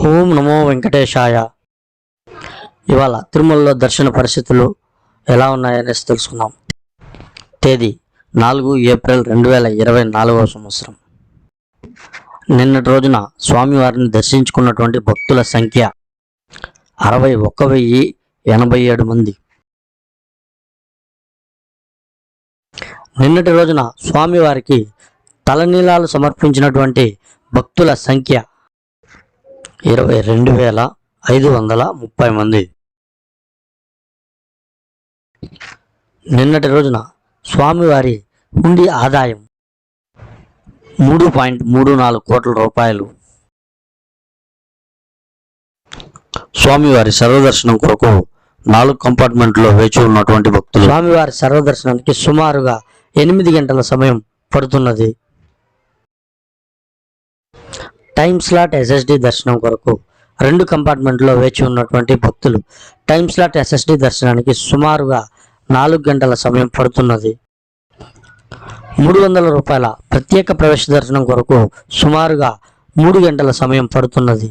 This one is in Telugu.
ఓం నమో వెంకటేశాయ. ఇవాళ తిరుమలలో దర్శన పరిస్థితులు ఎలా ఉన్నాయనేసి తెలుసుకుందాం. తేదీ 4 ఏప్రిల్ 2024 సంవత్సరం. నిన్నటి రోజున స్వామివారిని దర్శించుకున్నటువంటి భక్తుల సంఖ్య 61,087 మంది. నిన్నటి రోజున స్వామివారికి తలనీలాలు సమర్పించినటువంటి భక్తుల సంఖ్య 22,530 మంది. నిన్నటి రోజున స్వామివారి హుండీ ఆదాయం 3.34 కోట్ల రూపాయలు. స్వామివారి సర్వదర్శనం కొరకు 4 కంపార్ట్మెంట్లో వేచి ఉన్నటువంటి భక్తులు స్వామివారి సర్వదర్శనానికి సుమారుగా 8 గంటల సమయం పడుతున్నది. టైమ్ స్లాట్ ఎస్ఎస్డి దర్శనం కొరకు 2 కంపార్ట్మెంట్లో వేచి ఉన్నటువంటి భక్తులు టైమ్ స్లాట్ ఎస్ఎస్డి దర్శనానికి సుమారుగా 4 గంటల సమయం పడుతున్నది. 300 రూపాయల ప్రత్యేక ప్రవేశ దర్శనం కొరకు సుమారుగా 3 గంటల సమయం పడుతున్నది.